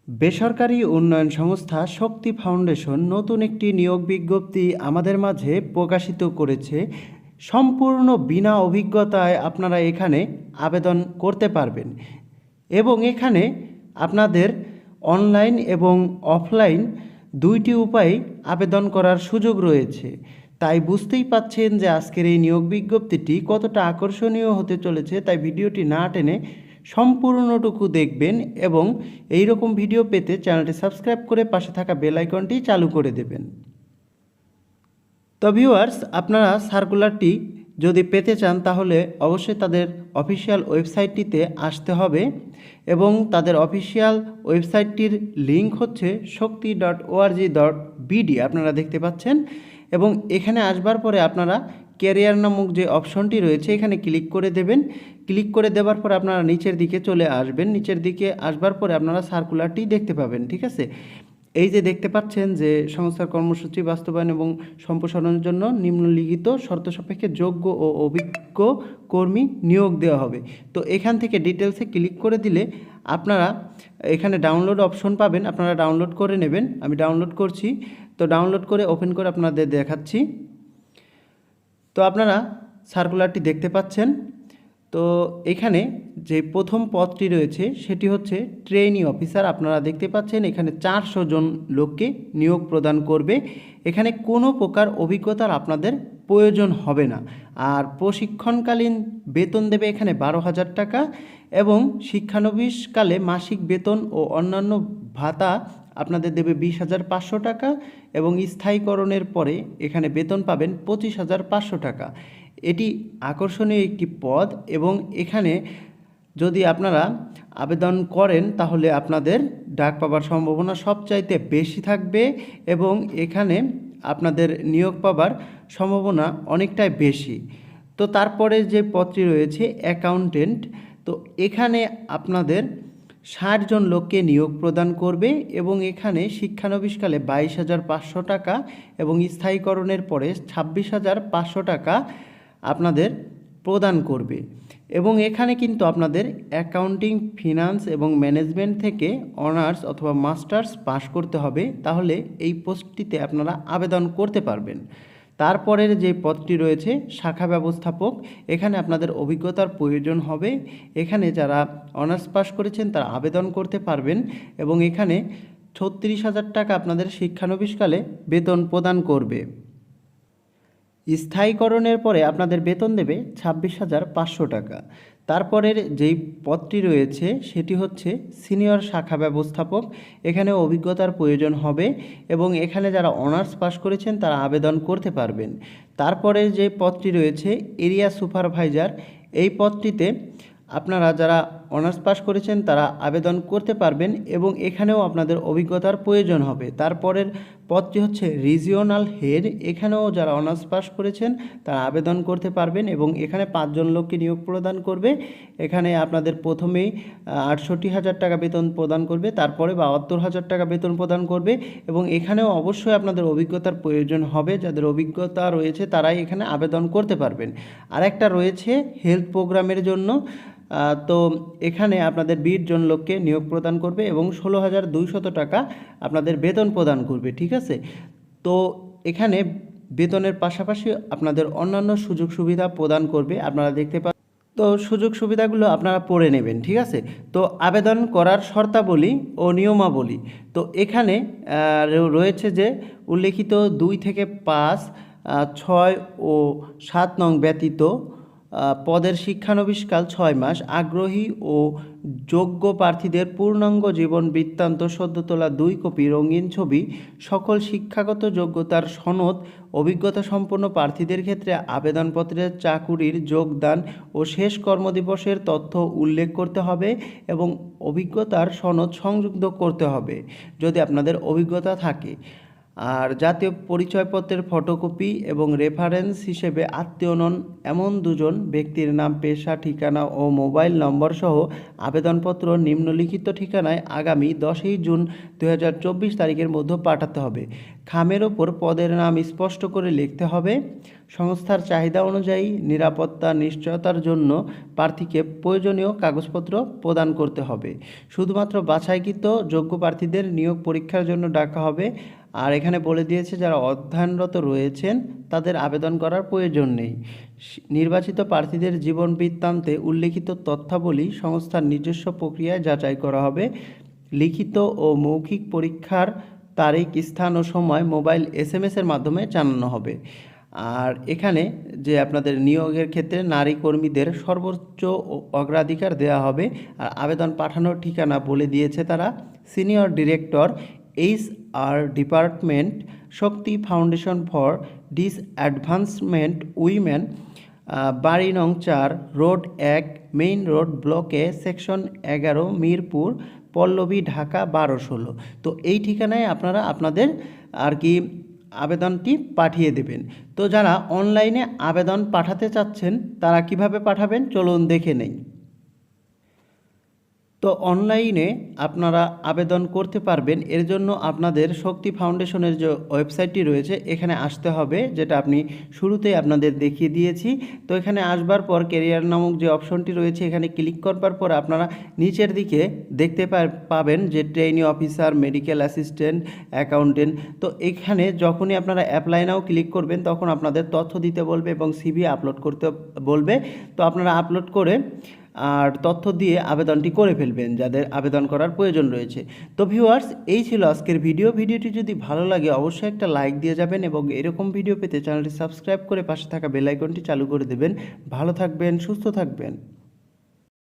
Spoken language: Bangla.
বেসরকারি উন্নয়ন সংস্থা শক্তি ফাউন্ডেশন নতুন একটি নিয়োগ বিজ্ঞপ্তি আমাদের মাঝে প্রকাশিত করেছে। সম্পূর্ণ বিনা অভিজ্ঞতায় আপনারা এখানে আবেদন করতে পারবেন এবং এখানে আপনাদের অনলাইন এবং অফলাইন দুইটি উপায়ে আবেদন করার সুযোগ রয়েছে। তাই বুঝতেই পাচ্ছেন যে আজকের এই নিয়োগ বিজ্ঞপ্তিটি কতটা আকর্ষণীয় হতে চলেছে। তাই ভিডিওটি না টেনে সম্পূর্ণটুকু দেখবেন এবং এই রকম ভিডিও পেতে চ্যানেলটি সাবস্ক্রাইব করে পাশে থাকা বেল আইকনটি চালু করে দেবেন। তো ভিউয়ার্স, আপনারা সার্কুলারটি যদি পেতে চান তাহলে অবশ্যই তাদের অফিসিয়াল ওয়েবসাইটটিতে আসতে হবে এবং তাদের অফিসিয়াল ওয়েবসাইটটির লিঙ্ক হচ্ছে shakti.org.bd আপনারা দেখতে পাচ্ছেন। এবং এখানে আসবার পরে আপনারা ক্যারিয়ার নামক যে অপশনটি রয়েছে এখানে ক্লিক করে দেবেন। ক্লিক করে দেওয়ার পর আপনারা নিচের দিকে চলে আসবেন। নিচের দিকে আসবার পরে আপনারা সার্কুলারটি দেখতে পাবেন, ঠিক আছে। এই যে দেখতে পাচ্ছেন যে সংস্থার কর্মসূচি বাস্তবায়ন এবং সম্প্রসারণের জন্য নিম্নলিখিত শর্ত সাপেক্ষে যোগ্য ও অভিজ্ঞ কর্মী নিয়োগ দেওয়া হবে। তো এখান থেকে ডিটেলসে ক্লিক করে দিলে আপনারা এখানে ডাউনলোড অপশন পাবেন, আপনারা ডাউনলোড করে নেবেন। আমি ডাউনলোড করছি। তো ডাউনলোড করে ওপেন করে আপনাদের দেখাচ্ছি। তো আপনারা সার্কুলারটি দেখতে পাচ্ছেন। তো এখানে যে প্রথম পদটি রয়েছে সেটি হচ্ছে ট্রেনি অফিসার। আপনারা দেখতে পাচ্ছেন এখানে 400 জন লোককে নিয়োগ প্রদান করবে। এখানে কোনো প্রকার অভিজ্ঞতার আপনাদের প্রয়োজন হবে না। আর প্রশিক্ষণকালীন বেতন দেবে এখানে 12,000 টাকা এবং শিক্ষানবিশকালে মাসিক বেতন ও অন্যান্য ভাতা আপনাদের দেবে 20,500 টাকা এবং স্থায়ীকরণের পরে এখানে বেতন পাবেন 25,500 টাকা। এটি আকর্ষণীয় একটি পদ এবং এখানে যদি আপনারা আবেদন করেন তাহলে আপনাদের ডাক পাবার সম্ভাবনা সবচাইতে বেশি থাকবে এবং এখানে আপনাদের নিয়োগ পাবার সম্ভাবনা অনেকটাই বেশি। তো তারপরে যে পদটি রয়েছে অ্যাকাউন্টেন্ট, তো এখানে আপনাদের 60 জন লোককে নিয়োগ প্রদান করবে এবং এখানে শিক্ষানবিশকালে 22,500 টাকা এবং স্থায়ীকরণের পরে 26,500 টাকা আপনাদের প্রদান করবে। এবং এখানে কিন্তু আপনাদের অ্যাকাউন্টিং, ফিনান্স এবং ম্যানেজমেন্ট থেকে অনার্স অথবা মাস্টার্স পাস করতে হবে, তাহলে এই পোস্টটিতে আপনারা আবেদন করতে পারবেন। তারপরের যে পদটি রয়েছে শাখা ব্যবস্থাপক, এখানে আপনাদের অভিজ্ঞতার প্রয়োজন হবে। এখানে যারা অনার্স পাস করেছেন তারা আবেদন করতে পারবেন এবং এখানে 36,000 টাকা আপনাদের শিক্ষানবিশকালে বেতন প্রদান করবে। স্থায়ীকরণের পরে আপনাদের বেতন দেবে 26,500 টাকা। তারপরের যেই পদটি রয়েছে সেটি হচ্ছে সিনিয়র শাখা ব্যবস্থাপক। এখানে অভিজ্ঞতার প্রয়োজন হবে এবং এখানে যারা অনার্স পাস করেছেন তারা আবেদন করতে পারবেন। তারপরের যে পদটি রয়েছে এরিয়া সুপারভাইজার, এই পদটিতে আপনারা যারা অনার্স পাস করেছেন তারা আবেদন করতে পারবেন এবং এখানেও আপনাদের অভিজ্ঞতার প্রয়োজন হবে। তারপরের পদটি হচ্ছে রিজিওনাল হেড, এখানেও যারা অনার্স পাস করেছেন তারা আবেদন করতে পারবেন এবং এখানে 5 জন লোককে নিয়োগ প্রদান করবে। এখানে আপনাদের প্রথমেই 68,000 টাকা বেতন প্রদান করবে, তারপরে 72,000 টাকা বেতন প্রদান করবে এবং এখানেও অবশ্যই আপনাদের অভিজ্ঞতার প্রয়োজন হবে। যাদের অভিজ্ঞতা রয়েছে তারাই এখানে আবেদন করতে পারবেন। আরেকটা রয়েছে হেলথ প্রোগ্রামের জন্য, তো এখানে আপনাদের 20 জন লোককে নিয়োগ প্রদান করবে এবং 16,200 টাকা আপনাদের বেতন প্রদান করবে, ঠিক আছে। তো এখানে বেতনের পাশাপাশি আপনাদের অন্যান্য সুযোগ সুবিধা প্রদান করবে, আপনারা দেখতে পাচ্ছেন। তো সুযোগ সুবিধাগুলো আপনারা পড়ে নেবেন, ঠিক আছে। তো আবেদন করার শর্তাবলী ও নিয়মাবলী, তো এখানে রয়েছে যে উল্লেখিত 2 থেকে 5, 6 ও 7 নং ব্যতীত পদের শিক্ষানবিশকাল 6 মাস, আগ্রহী ও যোগ্য প্রার্থীদের পূর্ণাঙ্গ জীবন বৃত্তান্ত সদ্য তোলা 2 কপি রঙিন ছবি, সকল শিক্ষাগত যোগ্যতার সনদ, অভিজ্ঞতা সম্পন্ন প্রার্থীদের ক্ষেত্রে আবেদনপত্রের চাকুরির যোগদান ও শেষ কর্মদিবসের তথ্য উল্লেখ করতে হবে এবং অভিজ্ঞতার সনদ সংযুক্ত করতে হবে যদি আপনাদের অভিজ্ঞতা থাকে। আর জাতীয় পরিচয়পত্রের ফটোকপি এবং রেফারেন্স হিসেবে আত্মীয় নন এমন দুজন ব্যক্তির নাম, পেশা, ঠিকানা ও মোবাইল নম্বর সহ আবেদনপত্র নিম্নলিখিত ঠিকানায় আগামী 10ই জুন 2024 তারিখের মধ্যে পাঠাতে হবে। খামের ওপর পদের নাম স্পষ্ট করে লিখতে হবে। সংস্থার চাহিদা অনুযায়ী নিরাপত্তা নিশ্চয়তার জন্য প্রার্থীকে প্রয়োজনীয় কাগজপত্র প্রদান করতে হবে। শুধুমাত্র বাছাইকৃত যোগ্য প্রার্থীদের নিয়োগ পরীক্ষার জন্য ডাকা হবে। আর এখানে বলে দিয়েছে যারা অধ্যয়নরত রয়েছেন তাদের আবেদন করার প্রয়োজন নেই। নির্বাচিত প্রার্থীদের জীবন বৃত্তান্তে উল্লেখিত তথ্যাবলী সংস্থার নিজস্ব প্রক্রিয়ায় যাচাই করা হবে। লিখিত ও মৌখিক পরীক্ষার তারিখ, স্থান ও সময় মোবাইল SMS-এর মাধ্যমে জানানো হবে। আর এখানে যে আপনাদের নিয়োগের ক্ষেত্রে নারী কর্মীদের সর্বোচ্চ অগ্রাধিকার দেওয়া হবে। আর আবেদন পাঠানোর ঠিকানা বলে দিয়েছে তারা, senior director, HR department, Shakti foundation for disadvancement women, বাড়ি নং 4, road 1, main road, block A, section 11, Mirpur, Pallabi, Dhaka 1216। তো এই ঠিকানায় আপনারা আপনাদের আর কি আবেদনটি পাঠিয়ে দেবেন। তো যারা অনলাইনে আবেদন পাঠাতে চাচ্ছেন তারা কিভাবে পাঠাবেন চলুন দেখে নেই। তো অনলাইনে আপনারা আবেদন করতে পারবেন। এর জন্য আপনাদের শক্তি ফাউন্ডেশনের যে ওয়েবসাইটটি রয়েছে এখানে আসতে হবে, যেটা আপনি শুরুতেই আপনাদের দেখিয়ে দিয়েছি। তো এখানে আসবার পর ক্যারিয়ার নামক যে অপশনটি রয়েছে এখানে ক্লিক করবার পর আপনারা নিচের দিকে দেখতে পাবেন যে trainee officer, medical assistant, accountant. তো এখানে যখনই আপনারা অ্যাপ্লাই নাও ক্লিক করবেন তখন আপনাদের তথ্য দিতে বলবে এবং CV আপলোড করতে বলবে। তো আপনারা আপলোড করে আর তথ্য দিয়ে আবেদনটি করে ফেলবেন যাদের আবেদন করার প্রয়োজন রয়েছে। তো ভিউয়ার্স, এই ছিল আজকের ভিডিওটি যদি ভালো লাগে অবশ্যই একটা লাইক দিয়ে যাবেন এবং এরকম ভিডিও পেতে চ্যানেলটি সাবস্ক্রাইব করে পাশে থাকা বেল আইকনটি চালু করে দেবেন। ভালো থাকবেন, সুস্থ থাকবেন।